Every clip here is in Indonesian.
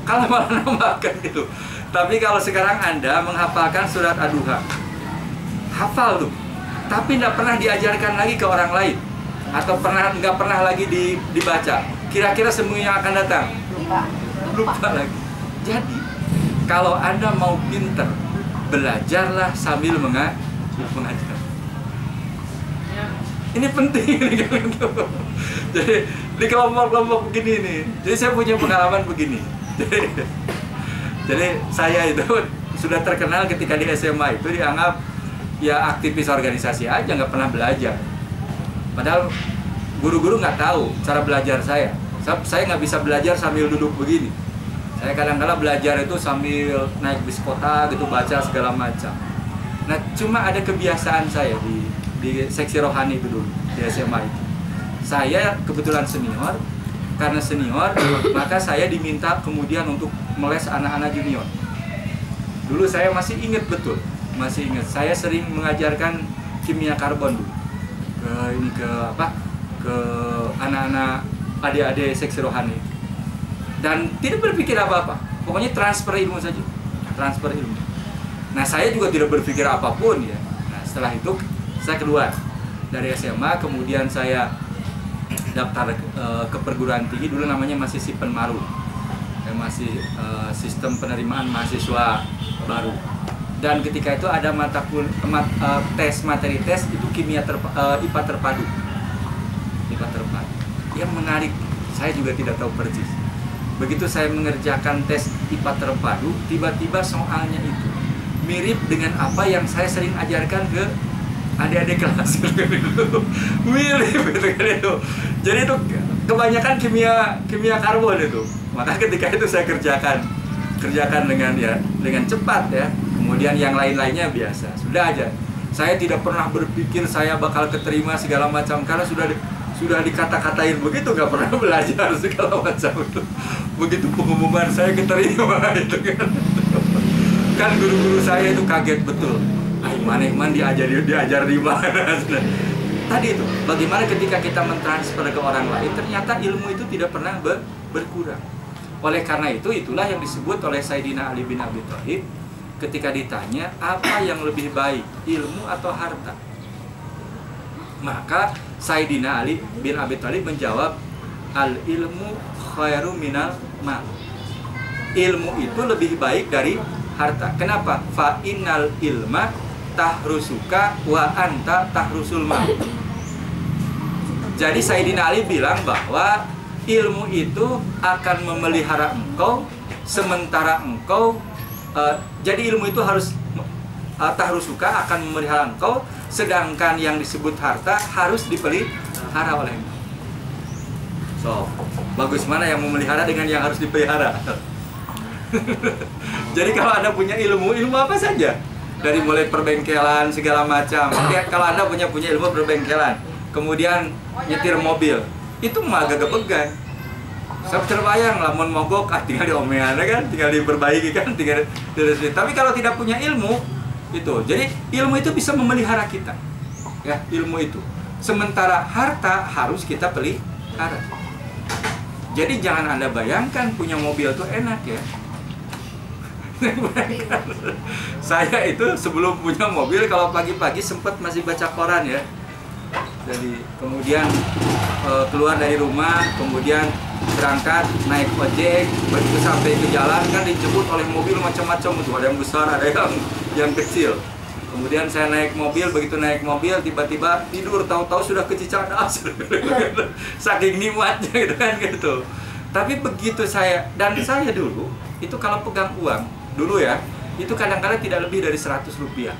Kalau malah nambahkan gitu. Tapi kalau sekarang Anda menghafalkan surat Ad-Duha, hafal tuh, tapi nggak pernah diajarkan lagi ke orang lain, atau nggak pernah lagi dibaca. Kira-kira semua yang akan datang lupa lagi. Jadi kalau Anda mau pinter, belajarlah sambil mengajar. Ini penting ini. Jadi di kelompok-kelompok begini nih. Jadi saya punya pengalaman begini. Jadi saya itu sudah terkenal ketika di SMA itu dianggap ya aktivis organisasi aja, nggak pernah belajar. Padahal guru-guru nggak tahu cara belajar saya. Saya nggak bisa belajar sambil duduk begini. Saya kadang-kadang belajar itu sambil naik bis kota gitu, baca segala macam. Nah, cuma ada kebiasaan saya di seksi rohani itu dulu, di SMA itu. Saya kebetulan senior, karena senior, maka saya diminta kemudian untuk meles anak-anak junior. Dulu saya masih ingat betul, saya sering mengajarkan kimia karbon dulu ke anak-anak adik-adik seksi rohani. Dan tidak berpikir apa-apa, pokoknya transfer ilmu saja, transfer ilmu. Nah, saya juga tidak berpikir apapun ya. Nah, setelah itu saya keluar dari SMA, kemudian saya daftar ke perguruan tinggi, dulu namanya masih Sipenmaru, masih sistem penerimaan mahasiswa baru. Dan ketika itu ada tes materi tes itu IPA terpadu. IPA terpadu. Yang menarik, saya juga tidak tahu persis. Begitu saya mengerjakan tes IPA terpadu, tiba-tiba soalnya itu mirip dengan apa yang saya sering ajarkan ke adik-adik kelas. Mirip gitu kan itu. Jadi itu kebanyakan kimia karbon itu. Maka ketika itu saya kerjakan dengan cepat ya. Kemudian yang lain-lainnya biasa. Sudah aja. Saya tidak pernah berpikir saya bakal keterima segala macam karena sudah dikata-katain begitu, nggak pernah belajar segala macam itu. Begitu pengumuman saya keterima itu kan guru-guru saya itu kaget betul. Iman diajar di mana? Tadi itu, bagaimana ketika kita mentransfer ke orang lain, ternyata ilmu itu tidak pernah berkurang. Oleh karena itu, itulah yang disebut oleh Sayyidina Ali bin Abi Thalib ketika ditanya apa yang lebih baik, ilmu atau harta. Maka Sayyidina Ali bin Abi Thalib menjawab, al-ilmu khairu minal mal. Ilmu itu lebih baik dari harta. Kenapa? Fa innal ilma tahrusuka wa anta tahrusul mal. Jadi Sayyidina Ali bilang bahwa ilmu itu akan memelihara engkau, sementara engkau jadi ilmu itu harus tahrusuka akan memelihara engkau, sedangkan yang disebut harta harus dipelihara oleh engkau. So, bagus mana yang memelihara dengan yang harus dipelihara? Jadi kalau Anda punya ilmu apa saja, dari mulai perbengkelan segala macam. Kalau Anda punya ilmu perbengkelan, kemudian nyetir mobil, itu mah agak began. Saya terbayang lamun mogok, tinggal diomean kan, tinggal diperbaiki kan, tinggal diresmi. Tapi kalau tidak punya ilmu, itu. Jadi ilmu itu bisa memelihara kita, ya ilmu itu. Sementara harta harus kita pelihara. Jadi jangan Anda bayangkan punya mobil itu enak ya. Saya itu sebelum punya mobil, kalau pagi-pagi sempat masih baca koran ya. Jadi kemudian keluar dari rumah, kemudian berangkat naik ojek, begitu sampai ke jalan kan dijemput oleh mobil macam-macam itu, ada yang besar, ada yang kecil. Kemudian saya naik mobil, begitu naik mobil tiba-tiba tidur, tahu-tahu sudah ke Cicadas. Saking nikmatnya gitu kan gitu. Tapi begitu saya dulu itu kalau pegang uang dulu ya, itu kadang-kadang tidak lebih dari 100 rupiah.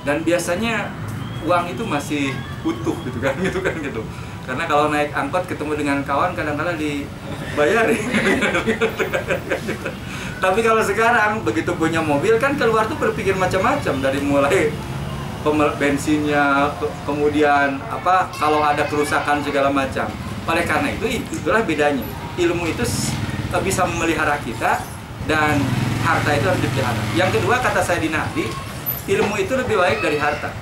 Dan biasanya uang itu masih utuh gitu kan gitu. Karena kalau naik angkot ketemu dengan kawan kadang-kadang dibayari. Tapi kalau sekarang begitu punya mobil kan keluar tuh berpikir macam-macam, dari mulai bensinnya, kemudian kalau ada kerusakan segala macam. Oleh karena itulah bedanya. Ilmu itu bisa memelihara kita dan harta itu harus dipelihara. Yang kedua, kata Sayyidina Ali, ilmu itu lebih baik dari harta.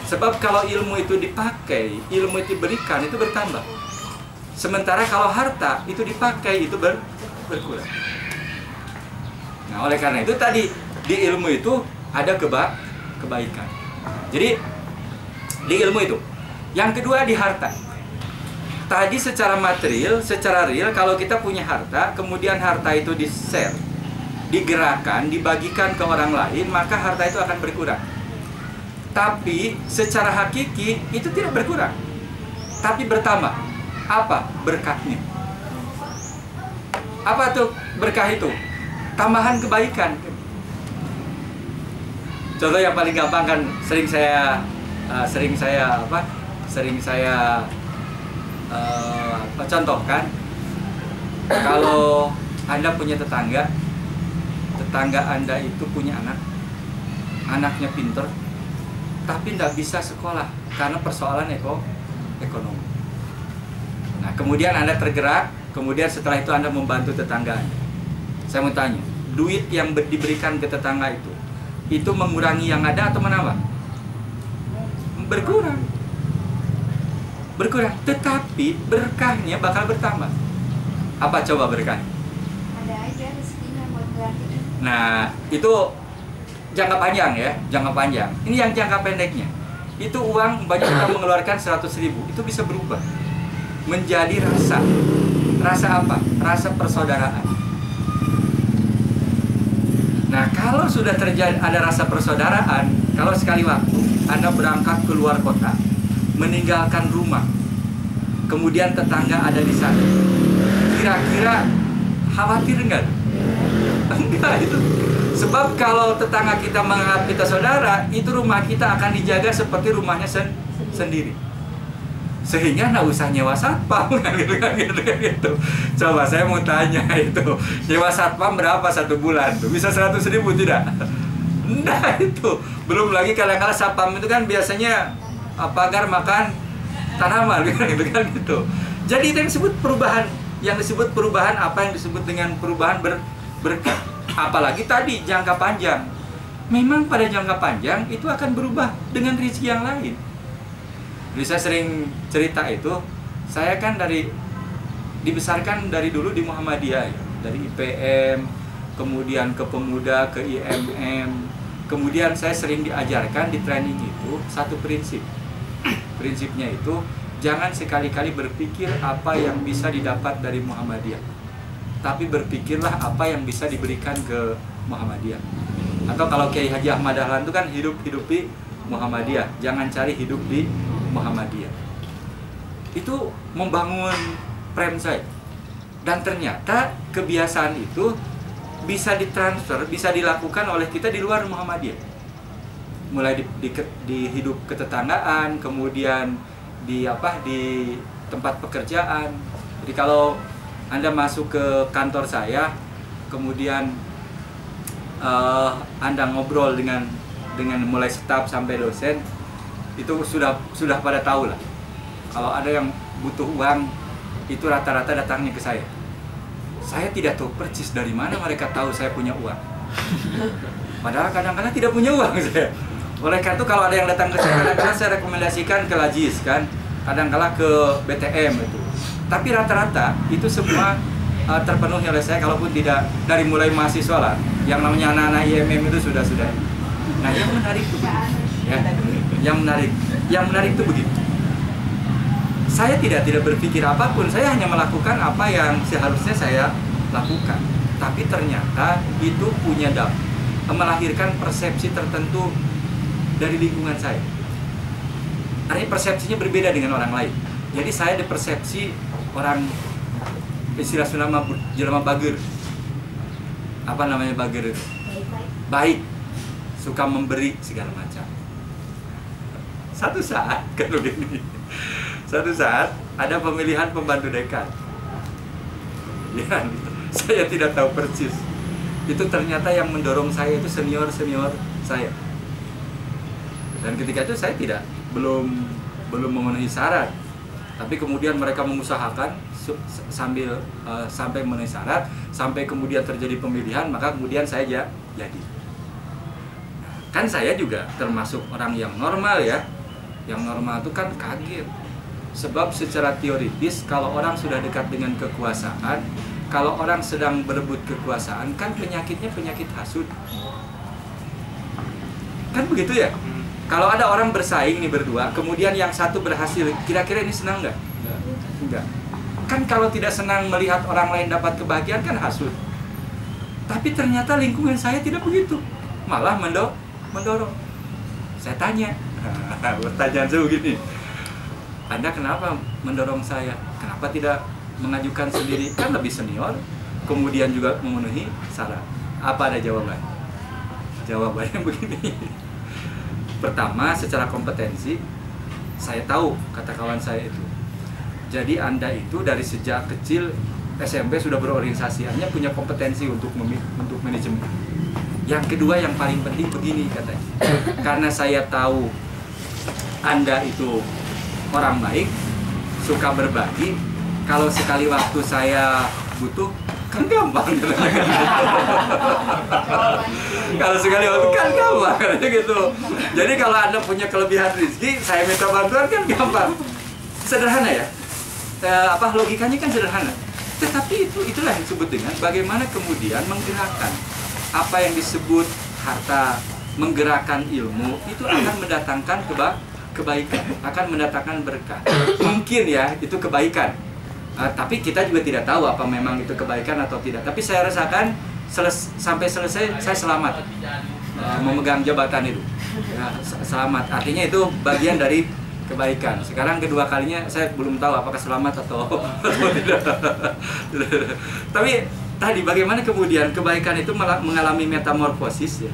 Sebab kalau ilmu itu dipakai, ilmu itu diberikan, itu bertambah. Sementara kalau harta itu dipakai, itu berkurang. Nah, oleh karena itu tadi di ilmu itu ada kebaikan. Jadi di ilmu itu. Yang kedua di harta. Tadi secara material, secara real, kalau kita punya harta, kemudian harta itu di-share, digerakkan, dibagikan ke orang lain, maka harta itu akan berkurang. Tapi secara hakiki itu tidak berkurang, tapi bertambah. Apa berkahnya? Apa tuh berkah itu? Tambahan kebaikan. Contoh yang paling gampang kan sering saya contohkan. Kalau Anda punya tetangga Anda itu punya anaknya pinter, tapi tidak bisa sekolah karena persoalan ekonomi. Nah, kemudian Anda tergerak, kemudian setelah itu Anda membantu tetangga Anda. Saya mau tanya, duit yang diberikan ke tetangga itu mengurangi yang ada atau menambah? Berkurang. Tetapi berkahnya bakal bertambah. Apa coba berkah? Ada aja rezekinya buat ganti. Nah, itu jangka panjang ya, jangka panjang. Ini yang jangka pendeknya. Itu uang banyak kita mengeluarkan 100.000, itu bisa berubah menjadi rasa apa? Rasa persaudaraan. Nah, kalau sudah terjadi ada rasa persaudaraan, kalau sekali waktu Anda berangkat ke luar kota, meninggalkan rumah, kemudian tetangga ada di sana, kira-kira khawatir enggak? Enggak itu. Sebab kalau tetangga kita menganggap kita saudara, itu rumah kita akan dijaga seperti rumahnya sendiri. Sehingga nggak usah nyewa satpam gitu. Coba saya mau tanya itu, nyewa satpam berapa satu bulan tuh? Bisa 100.000 tidak? Nah itu, belum lagi kadang-kadang satpam itu kan biasanya pagar makan tanaman gitu kan gitu. Jadi itu yang disebut perubahan, apa yang disebut dengan perubahan berkah. Apalagi tadi jangka panjang. Memang pada jangka panjang itu akan berubah dengan rezeki yang lain. Jadi saya sering cerita itu, saya kan dibesarkan dari dulu di Muhammadiyah, dari IPM, kemudian ke Pemuda, ke IMM, kemudian saya sering diajarkan di training itu satu prinsip. Prinsipnya itu, jangan sekali-kali berpikir apa yang bisa didapat dari Muhammadiyah, tapi berpikirlah apa yang bisa diberikan ke Muhammadiyah. Atau kalau Kiai Haji Ahmad Dahlan itu kan hidupi Muhammadiyah, jangan cari hidup di Muhammadiyah. Itu membangun prem saya. Dan ternyata kebiasaan itu bisa ditransfer, bisa dilakukan oleh kita di luar Muhammadiyah. Mulai di hidup ketetanggaan, kemudian di tempat pekerjaan. Jadi kalau Anda masuk ke kantor saya, kemudian Anda ngobrol dengan mulai staf sampai dosen, itu sudah pada tahu lah. Kalau ada yang butuh uang, itu rata-rata datangnya ke saya. Saya tidak tahu persis dari mana mereka tahu saya punya uang. Padahal kadang-kadang tidak punya uang saya. Oleh karena itu kalau ada yang datang ke saya, kadang-kadang saya rekomendasikan ke Lajis kan, kadang-kadang ke BTM itu. Tapi rata-rata itu semua terpenuhi oleh saya, kalaupun tidak dari mulai mahasiswa lah. Yang namanya anak-anak IMM itu sudah. Nah, yang menarik itu ya, yang menarik itu begitu. Saya tidak berpikir apapun, saya hanya melakukan apa yang seharusnya saya lakukan. Tapi ternyata itu punya melahirkan persepsi tertentu dari lingkungan saya. Artinya persepsinya berbeda dengan orang lain. Jadi saya dipersepsi orang, istilah Sunda jelema bager. Apa namanya bager itu? Baik. Suka memberi segala macam. Satu saat ada pemilihan pembantu dekan. Ya, saya tidak tahu persis. Itu ternyata yang mendorong saya itu senior saya. Dan ketika itu saya belum memenuhi syarat. Tapi kemudian mereka mengusahakan sampai memenuhi syarat, sampai kemudian terjadi pemilihan, maka kemudian saya jadi. Kan saya juga termasuk orang yang normal ya. Yang normal itu kan kaget. Sebab secara teoritis kalau orang sudah dekat dengan kekuasaan, kalau orang sedang berebut kekuasaan kan penyakitnya penyakit hasud. Kan begitu ya? Kalau ada orang bersaing nih berdua, kemudian yang satu berhasil, kira-kira ini senang nggak? Enggak. Kan kalau tidak senang melihat orang lain dapat kebahagiaan kan hasud. Tapi ternyata lingkungan saya tidak begitu, malah mendorong. Saya tanya, pertanyaan saya begini, Anda kenapa mendorong saya? Kenapa tidak mengajukan sendiri? Kan lebih senior, kemudian juga memenuhi syarat. Apa ada jawaban? Jawabannya begini. Pertama, secara kompetensi, saya tahu kata kawan saya itu. Jadi Anda itu dari sejak kecil SMP sudah berorientasi, Anda punya kompetensi untuk manajemen. Yang kedua yang paling penting begini katanya. Karena saya tahu Anda itu orang baik, suka berbagi. Kalau sekali waktu saya butuh, kan gampang. Kalau sekali waktu kan gampang gitu. Jadi kalau Anda punya kelebihan rezeki, saya minta bantuan kan gampang. Sederhana ya. Logikanya kan sederhana. Tetapi itulah yang disebut dengan bagaimana kemudian menggerakkan apa yang disebut harta, menggerakkan ilmu itu akan mendatangkan kebaikan, akan mendatangkan berkah. Mungkin ya itu kebaikan. Tapi kita juga tidak tahu apa memang itu kebaikan atau tidak. Tapi saya rasakan sampai selesai saya selamat memegang jabatan itu. Selamat, artinya itu bagian dari kebaikan. Sekarang kedua kalinya saya belum tahu apakah selamat atau tidak. Tapi tadi bagaimana kemudian kebaikan itu mengalami metamorfosis ya,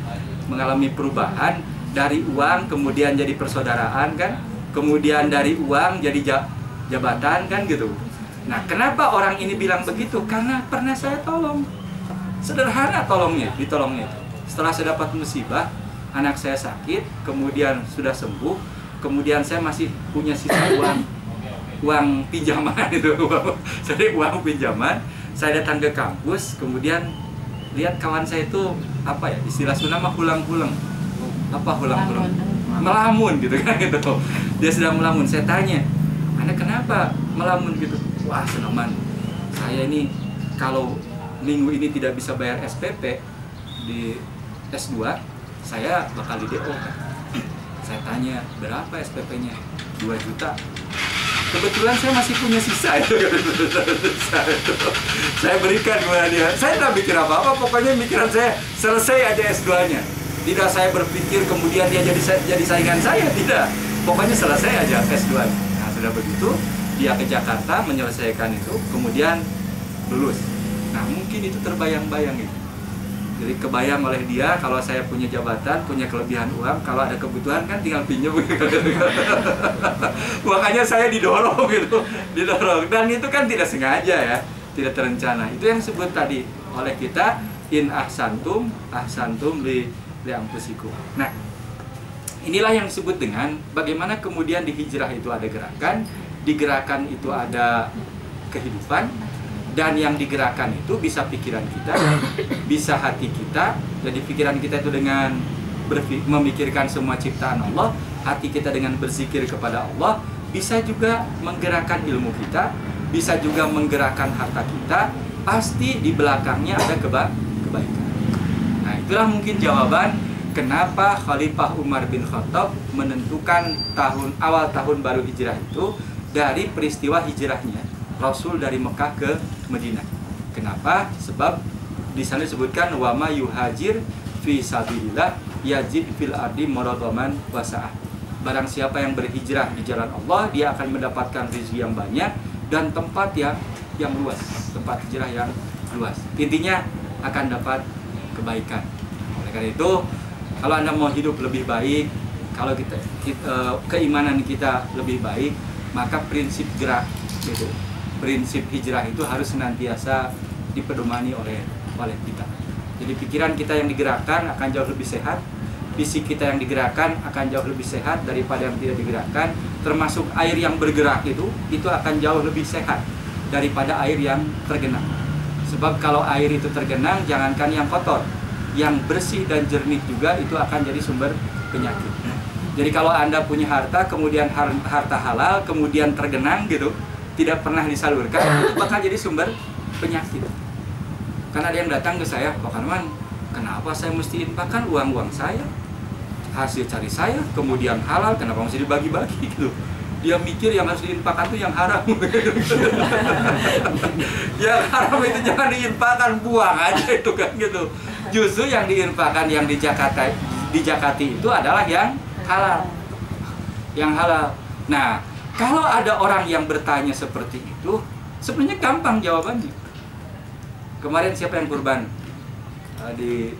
mengalami perubahan dari uang kemudian jadi persaudaraan kan, kemudian dari uang jadi jabatan kan gitu. Nah, kenapa orang ini bilang begitu? Karena pernah saya tolong. Sederhana ditolongnya itu. Setelah saya dapat musibah, anak saya sakit, kemudian sudah sembuh, kemudian saya masih punya sisa uang pinjaman itu. Jadi uang pinjaman, saya datang ke kampus, kemudian lihat kawan saya itu apa ya? Istilah Sunda mah hulang-hulang. Apa hulang-hulang? Melamun gitu kan gitu. Dia sedang melamun. Saya tanya, "Anda kenapa melamun gitu?" "Wah, Senoman, saya ini kalau minggu ini tidak bisa bayar SPP di S2, saya bakal di DO." Saya tanya, "Berapa SPP-nya?" 2 juta. Kebetulan saya masih punya sisa itu. Saya berikan kepada dia. Saya tidak mikir apa-apa, pokoknya pikiran saya selesai aja S2-nya. Tidak saya berpikir kemudian dia jadi saingan saya, tidak. Pokoknya selesai aja S2-nya. Nah, sudah begitu, dia ke Jakarta menyelesaikan itu, kemudian lulus. Nah, mungkin itu terbayang-bayang itu. Jadi kebayang oleh dia kalau saya punya jabatan, punya kelebihan uang, kalau ada kebutuhan kan tinggal pinjam. Makanya saya didorong gitu, didorong. Dan itu kan tidak sengaja ya, tidak terencana. Itu yang disebut tadi oleh kita in ahsantum li anfusikum. Nah, inilah yang disebut dengan bagaimana kemudian di hijrah itu ada gerakan, di gerakan itu ada kehidupan, dan yang digerakkan itu bisa pikiran kita, bisa hati kita. Jadi pikiran kita itu dengan memikirkan semua ciptaan Allah, hati kita dengan berzikir kepada Allah, bisa juga menggerakkan ilmu kita, bisa juga menggerakkan harta kita. Pasti di belakangnya ada kebaikan. Nah, itulah mungkin jawaban kenapa Khalifah Umar bin Khattab menentukan awal tahun baru hijrah itu dari peristiwa hijrahnya Rasul dari Mekah ke Madinah. Kenapa? Sebab di sana disebutkan wama yuhajir fi sabilillah yajid fil ardi maradaman wasa'ah. Barang siapa yang berhijrah di jalan Allah, dia akan mendapatkan rezeki yang banyak dan tempat yang luas, tempat hijrah yang luas. Intinya akan dapat kebaikan. Oleh karena itu, kalau Anda mau hidup lebih baik, kalau keimanan kita lebih baik, maka prinsip gerak itu, prinsip hijrah itu harus senantiasa dipedomani oleh kita. Jadi pikiran kita yang digerakkan akan jauh lebih sehat, fisik kita yang digerakkan akan jauh lebih sehat daripada yang tidak digerakkan. Termasuk air yang bergerak itu akan jauh lebih sehat daripada air yang tergenang. Sebab kalau air itu tergenang, jangankan yang kotor, yang bersih dan jernih juga itu akan jadi sumber penyakit. Jadi kalau Anda punya harta, kemudian harta halal, kemudian tergenang gitu, tidak pernah disalurkan, itu bakal jadi sumber penyakit. Kan ada yang datang ke saya, Pak Karman, kenapa saya mesti infakkan uang saya, hasil cari saya, kemudian halal, kenapa mesti dibagi-bagi gitu. Dia mikir yang harus diinfakkan itu yang haram. Yang haram itu jangan diinfakkan, buang aja itu kan gitu. Justru yang diinfakkan, yang dijakati itu adalah yang halal. Yang halal. Nah, kalau ada orang yang bertanya seperti itu, sebenarnya gampang jawabannya. Kemarin siapa yang kurban? Di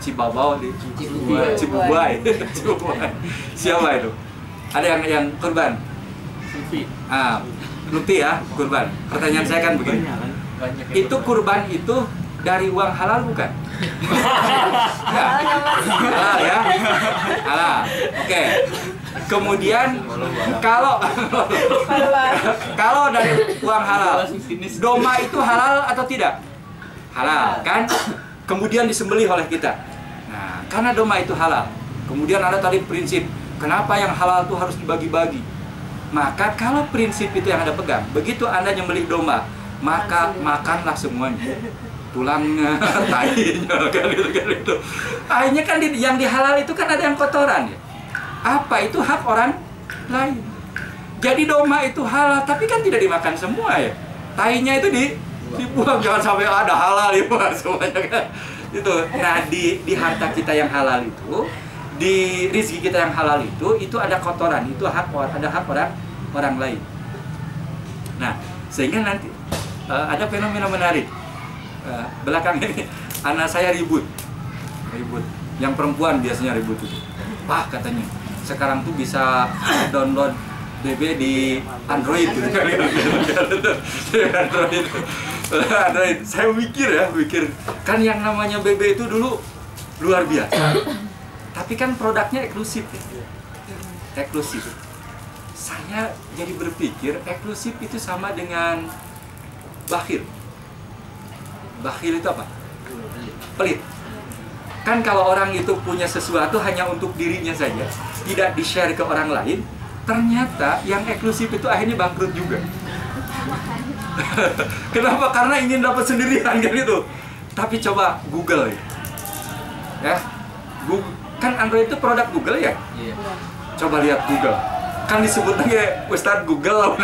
Cibabau, di Cibubuai. Siapa itu? Ada yang kurban? Lutfi ya, kurban. Pertanyaan saya kan begini. Itu kurban itu dari uang halal bukan? Halal ya? Halal. Oke. Kemudian kalau dari uang halal, doma itu halal atau tidak? Halal kan? Kemudian disembelih oleh kita. Nah, karena doma itu halal. Kemudian ada tadi prinsip, kenapa yang halal itu harus dibagi-bagi? Maka kalau prinsip itu yang Anda pegang, begitu Anda nyembelih domba, maka makanlah semuanya. Tulangnya, tainya, kan itu. Akhirnya kan yang dihalal itu kan ada yang kotoran ya. Apa itu hak orang lain. Jadi domba itu halal, tapi kan tidak dimakan semua ya. Tainya itu dibuang, jangan sampai ada halal ya semuanya kan. Itu. Nah di harta kita yang halal itu, di rezeki kita yang halal itu ada kotoran, itu hak orang lain. Nah sehingga nanti ada fenomena menarik. Belakang ini anak saya ribut, yang perempuan biasanya ribut itu. Wah katanya sekarang tuh bisa download BB di Android gitu. Android. Saya mikir kan yang namanya BB itu dulu luar biasa. Tapi kan produknya eksklusif. Eksklusif. Saya jadi berpikir eksklusif itu sama dengan bakhil. Bakhil itu apa? Pelit. Kan kalau orang itu punya sesuatu hanya untuk dirinya saja, tidak di-share ke orang lain, ternyata yang eksklusif itu akhirnya bangkrut juga. Kenapa? Karena ingin dapat sendirian kan itu. Tapi coba Google ya. Google, kan Android itu produk Google ya? Iya. Coba lihat Google. Kan disebut lagi Ustadz Google.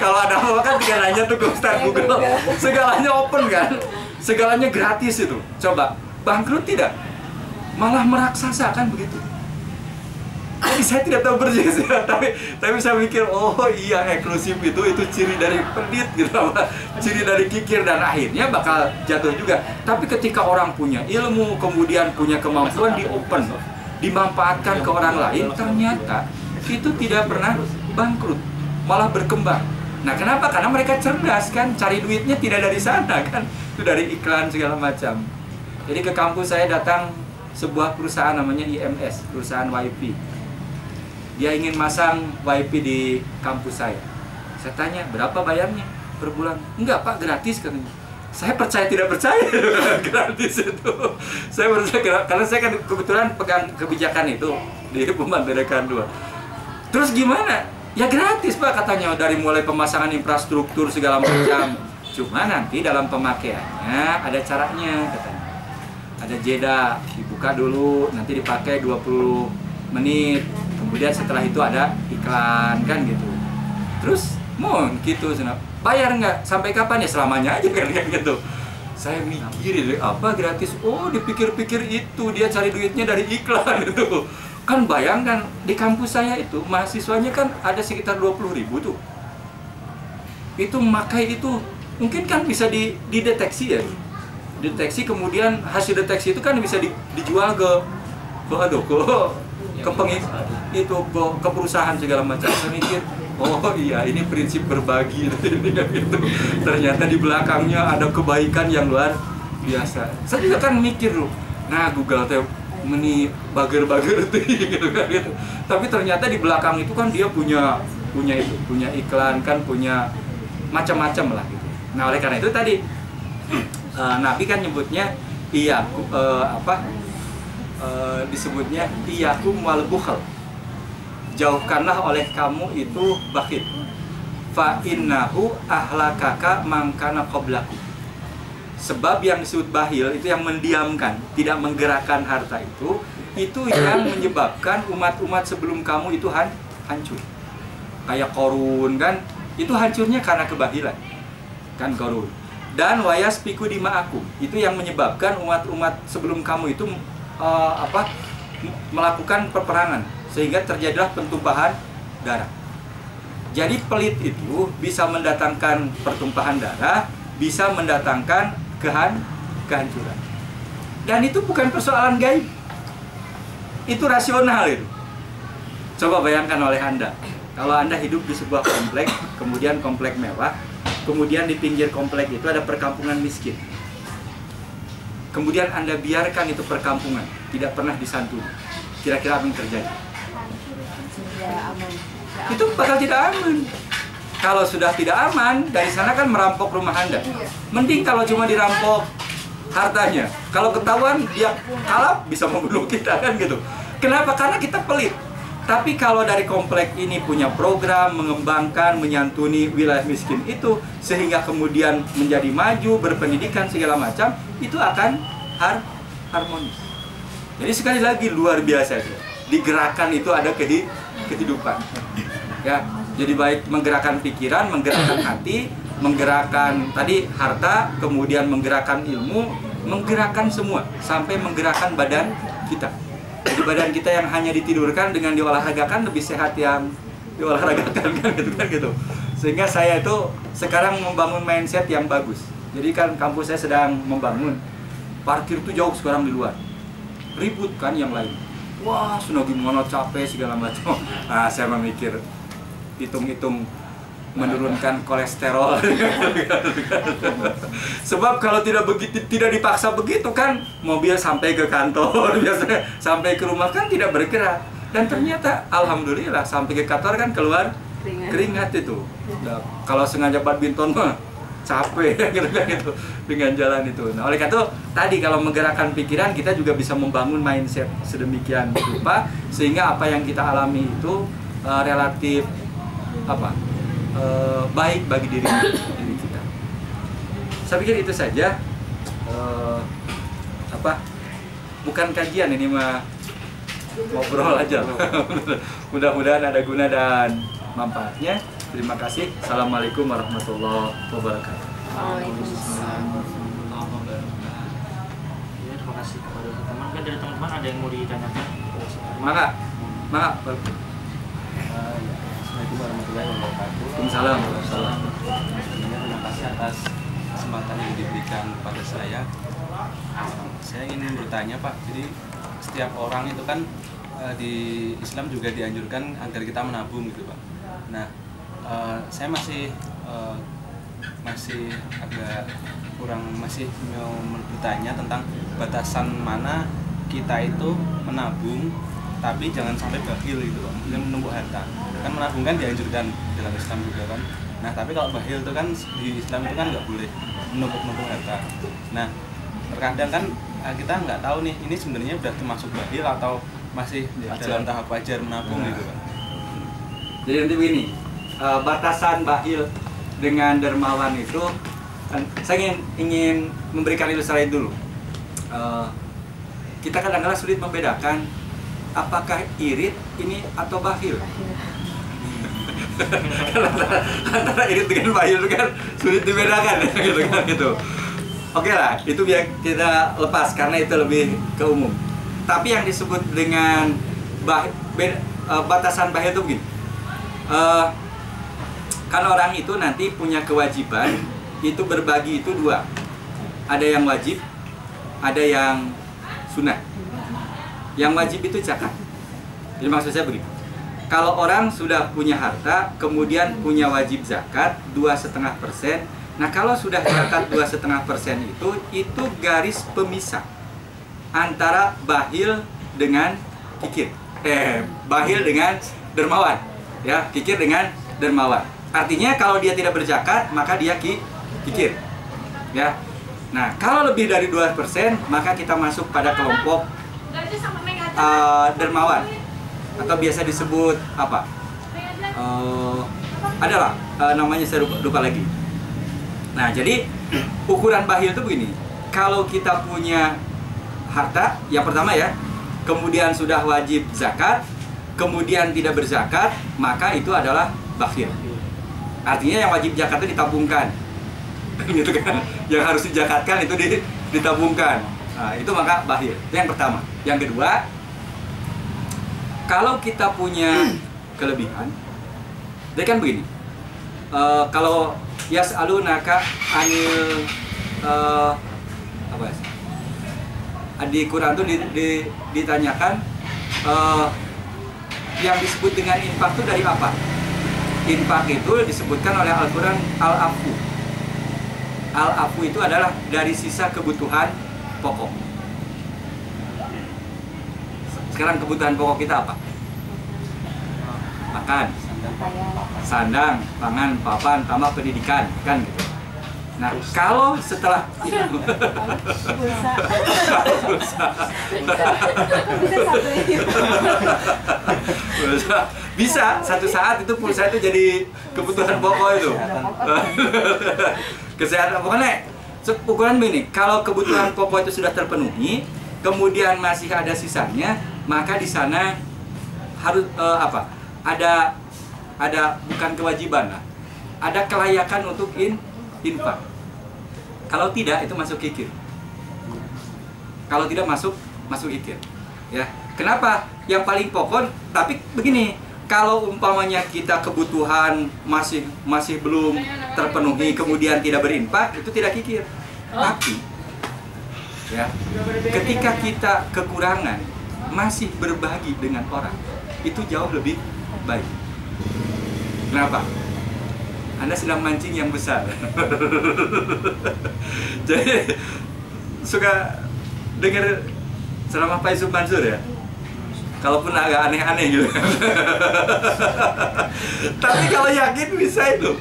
Kalau ada apa kan tinggal nanya tuh ke Ustadz Google. Segalanya open kan? Segalanya gratis itu. Coba bangkrut tidak? Malah meraksasa kan begitu. Jadi saya tidak tahu persis ya, tapi saya mikir oh iya eksklusif itu ciri dari pelit gitu, ciri dari kikir dan akhirnya bakal jatuh juga. Tapi ketika orang punya ilmu kemudian punya kemampuan di open, dimanfaatkan ke orang lain, ternyata itu tidak pernah bangkrut, malah berkembang. Nah kenapa? Karena mereka cerdas kan, cari duitnya tidak dari sana kan, itu dari iklan segala macam. Jadi ke kampus saya datang sebuah perusahaan namanya IMS, perusahaan WiFi. Dia ingin masang WiFi di kampus saya. Saya tanya, berapa bayarnya per bulan? Enggak Pak, gratis katanya. Saya percaya tidak percaya gratis itu. Saya percaya karena saya kan kebetulan pegang kebijakan itu di Pemandaran 2. Terus gimana? Ya gratis Pak katanya, dari mulai pemasangan infrastruktur segala macam. Cuma nanti dalam pemakaiannya ada caranya katanya. Ada jeda, dibuka dulu, nanti dipakai 20 menit. Kemudian setelah itu ada iklan kan gitu. Terus mau gitu, bayar nggak? Sampai kapan ya? Selamanya aja kan gitu. Saya mikir apa gratis? Oh dipikir-pikir itu dia cari duitnya dari iklan itu. Kan bayangkan di kampus saya itu mahasiswanya kan ada sekitar 20.000 tuh. Itu makai itu mungkin kan bisa dideteksi ya. Deteksi kemudian hasil deteksi itu kan bisa dijual ke perusahaan segala macam. Saya mikir, oh iya ini prinsip berbagi itu. Ternyata di belakangnya ada kebaikan yang luar biasa. Saya juga kan mikir loh, nah Google teh meni bager-bager tuh gitu kan gitu. Tapi ternyata di belakang itu kan dia punya iklan kan, punya macam-macam lah gitu. Nah oleh karena itu tadi Nabi kan nyebutnya disebutnya iyakum wal bukhl. Jauhkanlah oleh kamu itu bakhil. fa innahu ahlakaka mangkana qablaku. Sebab yang disebut bahil itu yang mendiamkan, tidak menggerakkan harta itu yang menyebabkan umat-umat sebelum kamu itu hancur. Kayak Qarun kan, itu hancurnya karena kebahilan. Kan Qarun. Dan wayaspiku dima'akum, itu yang menyebabkan umat-umat sebelum kamu itu melakukan peperangan sehingga terjadilah pentumpahan darah. Jadi pelit itu bisa mendatangkan pertumpahan darah, bisa mendatangkan kehancuran. Dan itu bukan persoalan gaib. Itu rasional itu. Coba bayangkan oleh Anda. Kalau Anda hidup di sebuah komplek, kemudian komplek mewah, kemudian di pinggir komplek itu ada perkampungan miskin. Kemudian Anda biarkan itu perkampungan, tidak pernah disantuni. Kira-kira apa yang terjadi? Itu bakal tidak aman. Kalau sudah tidak aman, dari sana kan merampok rumah Anda. Mending kalau cuma dirampok hartanya. Kalau ketahuan dia kalap, bisa membunuh kita kan gitu. Kenapa? Karena kita pelit. Tapi kalau dari komplek ini punya program mengembangkan, menyantuni wilayah miskin itu, sehingga kemudian menjadi maju, berpendidikan segala macam, itu akan harmonis. Jadi sekali lagi luar biasa itu. Digerakkan itu ada kehidupan. Ya, jadi baik menggerakkan pikiran, menggerakkan hati, menggerakkan tadi harta, kemudian menggerakkan ilmu, menggerakkan semua sampai menggerakkan badan kita. Jadi badan kita yang hanya ditidurkan dengan diolahragakan lebih sehat yang diolahragakan kan gitu. Sehingga saya itu sekarang membangun mindset yang bagus. Jadi kan kampus saya sedang membangun. Parkir itu jauh sekarang di luar. Ribut kan yang lain. Wah, sudah gimana capek segala macam. Nah, saya memikir hitung-hitung menurunkan kolesterol. Sebab kalau tidak dipaksa begitu kan, mobil sampai ke kantor biasanya, sampai ke rumah kan tidak bergerak. Dan ternyata alhamdulillah sampai ke kantor kan keluar keringat itu. Nah, kalau sengaja badminton mah capek gitu dengan jalan itu. Nah, oleh karena itu tadi kalau menggerakkan pikiran, kita juga bisa membangun mindset sedemikian rupa sehingga apa yang kita alami itu relatif baik bagi diri kita. Saya pikir itu saja. Bukan kajian, ini mah ngobrol aja. Mudah-mudahan ada guna dan manfaatnya. Terima kasih. Assalamualaikum warahmatullahi wabarakatuh. Waalaikumsalam. Terima kasih kepada teman-teman. Kan dari teman-teman ada yang mau ditanyakan? Maka. Assalamualaikum warahmatullahi wabarakatuh. Waalaikumsalam. Terima kasih atas kesempatan yang diberikan kepada saya. Saya ingin bertanya Pak, jadi setiap orang itu kan di Islam juga dianjurkan agar kita menabung gitu Pak. Nah, saya masih agak kurang, masih mau bertanya tentang batasan mana kita itu menabung tapi jangan sampai bakhil gitu Pak, maksudnya menumpuk harta. Kan menabung kan dianjurkan dalam Islam juga kan. Nah, tapi kalau bakhil itu kan di Islam itu kan nggak boleh menumpuk harta. Nah, terkadang kan kita nggak tahu nih ini sebenarnya udah termasuk bakhil atau masih dalam tahap wajar menabung gitu Pak. Jadi nanti begini, batasan bakhil dengan dermawan itu, saya ingin memberikan ilustrasi dulu. Kita kadang-kadang sulit membedakan apakah irit ini atau bakhil. Antara irit dengan bakhil itu kan sulit dibedakan gitu. Oke lah, itu biar kita lepas karena itu lebih ke umum. Tapi yang disebut dengan batasan bakhil itu begini. Kan orang itu nanti punya kewajiban itu berbagi itu dua. Ada yang wajib, ada yang sunnah. Yang wajib itu zakat. Jadi maksud saya begini. Kalau orang sudah punya harta, kemudian punya wajib zakat 2,5%. Nah, kalau sudah zakat 2,5% itu garis pemisah antara bakhil dengan kikir. Bakhil dengan dermawan. Ya, kikir dengan dermawan. Artinya kalau dia tidak berzakat, maka dia kikir. Ya. Nah, kalau lebih dari 2%, maka kita masuk pada kelompok dermawan atau biasa disebut apa? Adalah namanya saya lupa lagi. Nah, jadi ukuran bakhil itu begini. Kalau kita punya harta, yang pertama ya, kemudian sudah wajib zakat, kemudian tidak berzakat, maka itu adalah bakhil. Artinya yang wajib zakat itu ditabungkan, gitu kan? Yang harus dizakatkan itu ditabungkan. Nah, itu maka bakhil. Itu yang pertama. Yang kedua, kalau kita punya kelebihan, jadi kan begini. Kalau yas'alunaka anil apa ya? Di Quran itu ditanyakan yang disebut dengan infak itu dari apa? Infak itu disebutkan oleh Al-Quran al-afu. Al-afu itu adalah dari sisa kebutuhan pokok. Sekarang kebutuhan pokok kita apa? Makan, sandang, pangan, papan, tambah pendidikan, kan gitu. Nah, kalau setelah bisa satu saat itu pulsa itu jadi kebutuhan pokok itu. Kesehatan pokoknya ukuran begini, kalau kebutuhan pokok itu sudah terpenuhi, kemudian masih ada sisanya, maka di sana harus apa? Ada bukan kewajiban lah, ada kelayakan untuk infak. Kalau tidak itu masuk kikir. Kalau tidak masuk kikir. Ya. Kenapa? Yang paling pokok. Tapi begini, kalau umpamanya kita kebutuhan masih belum terpenuhi, kemudian tidak berinfak, itu tidak kikir. Tapi ya, ketika kita kekurangan masih berbagi dengan orang, itu jauh lebih baik. Kenapa? Anda sedang mancing yang besar. Jadi suka dengar ceramah Pak Yusuf Mansur ya? Kalaupun agak aneh-aneh gitu. Tapi kalau yakin bisa itu.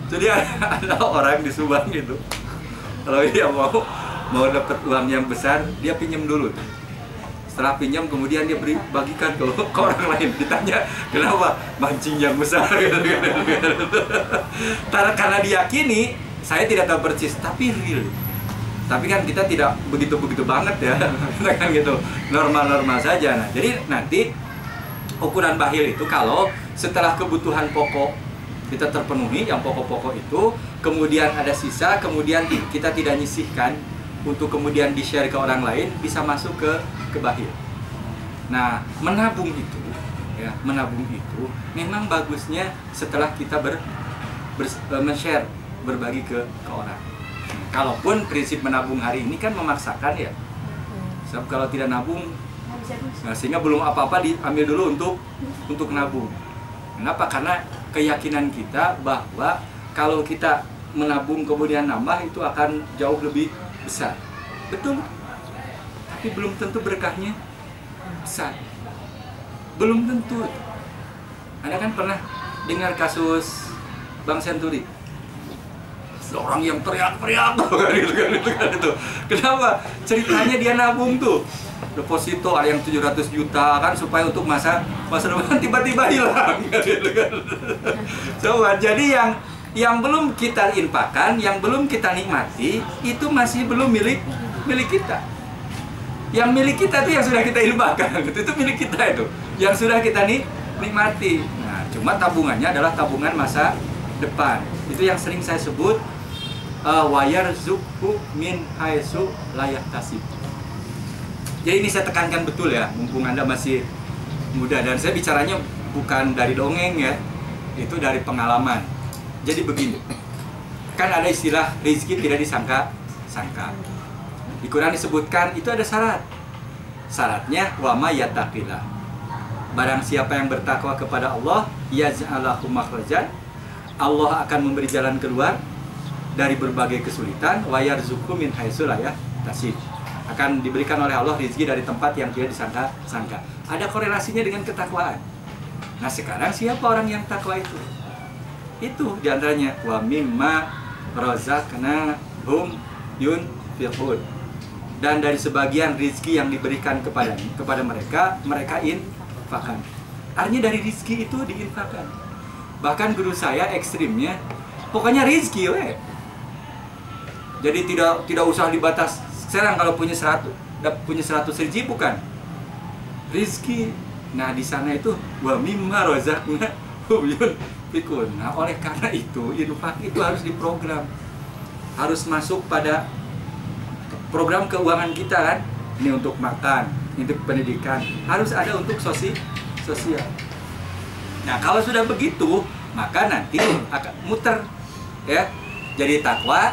Jadi ada orang di Subang gitu. Kalau dia mau dapat uang yang besar, dia pinjam dulu tuh. Setelah pinjam kemudian dia bagikan ke orang lain. Ditanya kenapa mancing yang besar gitu. Karena diyakini, saya tidak tahu persis, tapi real. Tapi kan kita tidak begitu banget ya. Kita kan gitu normal saja. Nah, jadi nanti ukuran bakhil itu kalau setelah kebutuhan pokok kita terpenuhi, yang pokok-pokok itu, kemudian ada sisa, kemudian kita tidak nyisihkan untuk kemudian di-share ke orang lain, bisa masuk ke bakhil. Nah, menabung itu memang bagusnya setelah kita men-share, berbagi ke orang. Kalaupun prinsip menabung hari ini kan memaksakan ya. Sebab kalau tidak nabung, nah, sehingga belum apa-apa diambil dulu untuk nabung. Kenapa? Karena keyakinan kita bahwa kalau kita menabung kemudian nambah itu akan jauh lebih besar. Betul. Tapi belum tentu berkahnya besar. Belum tentu. Anda kan pernah dengar kasus Bank Senturi? Orang yang teriak-teriak gitu. Kenapa? Ceritanya dia nabung tuh. Deposito ada yang 700 juta kan supaya untuk masa depan, tiba-tiba hilang gitu kan. Coba, jadi yang belum kita infakkan, yang belum kita nikmati, itu masih belum milik kita. Yang milik kita itu yang sudah kita infakkan, itu milik kita itu, yang sudah kita nikmati. Nah, cuma tabungannya adalah tabungan masa depan. Itu yang sering saya sebut wayarzuqhu min haitsu la yahtasib. Jadi ini saya tekankan betul ya, mumpung Anda masih muda, dan saya bicaranya bukan dari dongeng ya, itu dari pengalaman. Jadi begini, kan ada istilah rezeki tidak disangka-sangka. Di Quran disebutkan itu ada syarat. Syaratnya wa may yattaqillah. Barang siapa yang bertakwa kepada Allah, yaj'al lahu makhrajan. Allah akan memberi jalan keluar dari berbagai kesulitan, wa yarzuqhu min haitsu la yahtasib. Akan diberikan oleh Allah rezeki dari tempat yang tidak disangka-sangka. Ada korelasinya dengan ketakwaan. Nah, sekarang siapa orang yang takwa itu? Itu diantaranya wa mimma razaqnahum yunfiqun. Dan dari sebagian rezeki yang diberikan kepada mereka infakkan. Artinya dari rezeki itu diinfakkan. Bahkan guru saya ekstrimnya, pokoknya rezeki we. Jadi tidak usah dibatas. Sekarang kalau punya 100 ribu kan rezeki. Nah di sana itu wa mimma razaqna pikun. Nah oleh karena itu infak itu harus diprogram, harus masuk pada program keuangan kita kan. Ini untuk makan, untuk pendidikan, harus ada untuk sosial. Nah kalau sudah begitu, maka nanti akan muter ya. Jadi takwa,